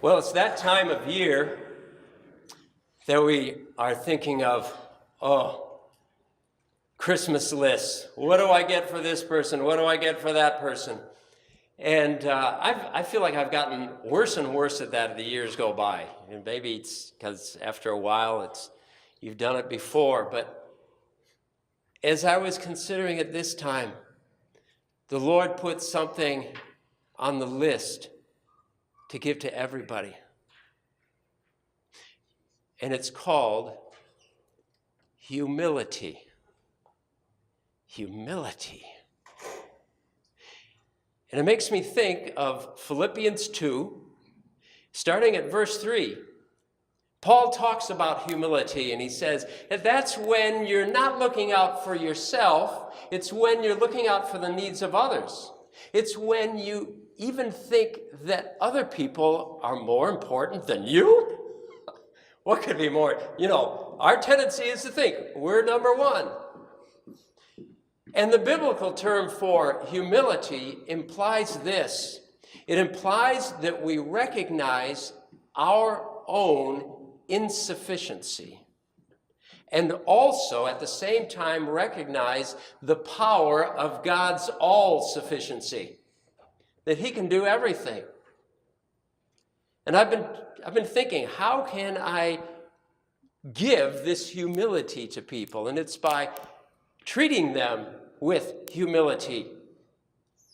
Well, it's that time of year that we are thinking of, Christmas lists. What do I get for this person? What do I get for that person? And I feel like I've gotten worse and worse at that as the years go by. And maybe it's because after a while you've done it before. But as I was considering it this time, the Lord put something on the list to give to everybody. And it's called humility. Humility. And it makes me think of Philippians 2, starting at verse 3. Paul talks about humility, and he says that that's when you're not looking out for yourself. It's when you're looking out for the needs of others. It's when you even think that other people are more important than you. What could be more? Our tendency is to think we're number one. And the biblical term for humility implies this. It implies that we recognize our own insufficiency and also at the same time recognize the power of God's all-sufficiency, that he can do everything. And I've been thinking, how can I give this humility to people? And it's by treating them with humility.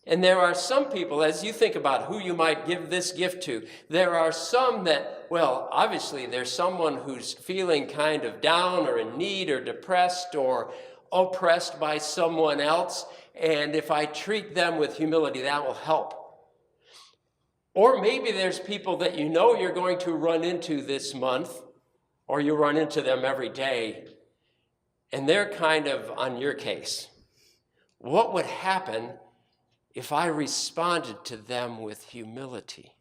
And there are some people, as you think about who you might give this gift to, there are some that, obviously there's someone who's feeling kind of down or in need or depressed or oppressed by someone else. And if I treat them with humility, that will help. Or maybe there's people that you're going to run into this month, or you run into them every day, and they're kind of on your case. What would happen if I responded to them with humility?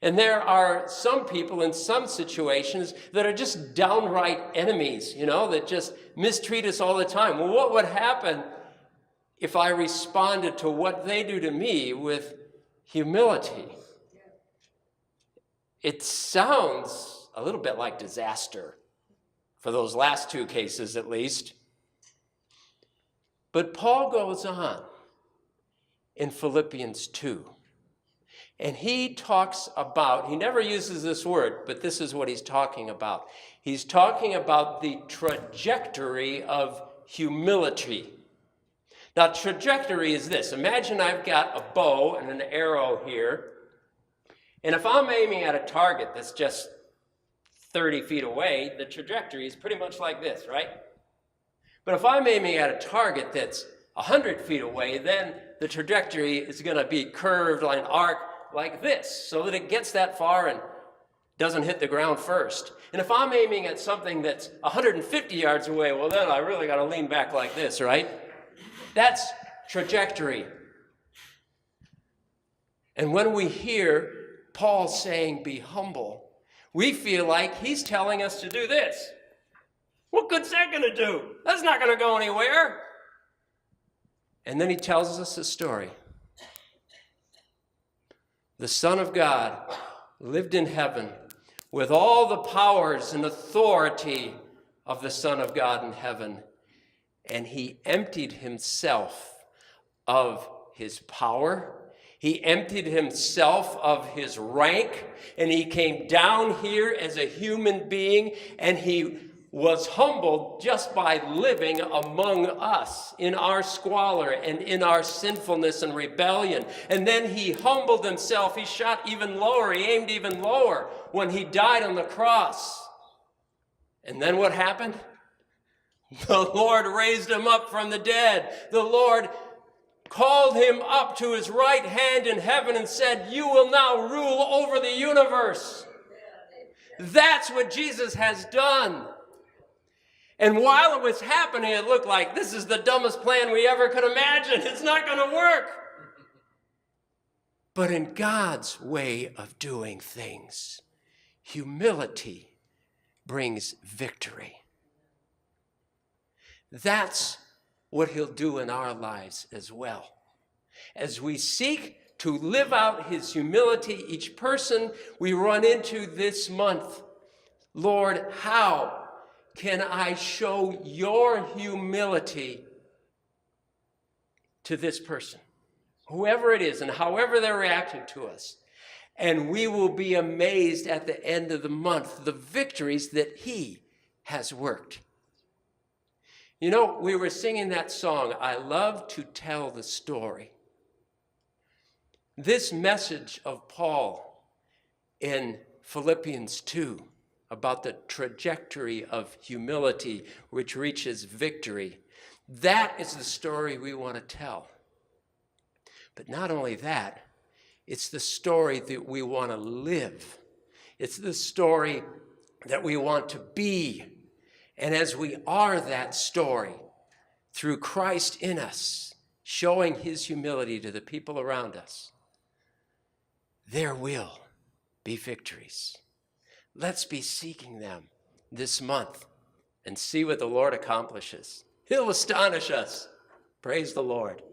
And there are some people in some situations that are just downright enemies, that just mistreat us all the time. Well, what would happen if I responded to what they do to me with humility? It sounds a little bit like disaster, for those last two cases at least. But Paul goes on in Philippians 2, and he talks about, he never uses this word, but this is what he's talking about. He's talking about the trajectory of humility. Now, trajectory is this. Imagine I've got a bow and an arrow here, and if I'm aiming at a target that's just 30 feet away, the trajectory is pretty much like this, right? But if I'm aiming at a target that's 100 feet away, then the trajectory is going to be curved like an arc like this, so that it gets that far and doesn't hit the ground first. And if I'm aiming at something that's 150 yards away, well, then I really got to lean back like this, right? That's trajectory. And when we hear Paul saying, be humble, we feel like he's telling us to do this. What good's that going to do? That's not going to go anywhere. And then he tells us a story. The Son of God lived in heaven with all the powers and authority of the Son of God in heaven. And he emptied himself of his power. He emptied himself of his rank. And he came down here as a human being. And he was humbled just by living among us in our squalor and in our sinfulness and rebellion. And then he humbled himself. He shot even lower. He aimed even lower when he died on the cross. And then what happened? The Lord raised him up from the dead. The Lord called him up to his right hand in heaven and said, you will now rule over the universe. That's what Jesus has done. And while it was happening, it looked like this is the dumbest plan we ever could imagine. It's not going to work. But in God's way of doing things, humility brings victory. That's what he'll do in our lives as well. As we seek to live out his humility, each person we run into this month. Lord, how can I show your humility to this person, whoever it is, and however they're reacting to us? And we will be amazed at the end of the month, the victories that he has worked. You know, we were singing that song, I love to tell the story. This message of Paul in Philippians 2 about the trajectory of humility which reaches victory, that is the story we want to tell. But not only that, it's the story that we want to live. It's the story that we want to be. And as we are that story, through Christ in us, showing his humility to the people around us, there will be victories. Let's be seeking them this month and see what the Lord accomplishes. He'll astonish us. Praise the Lord.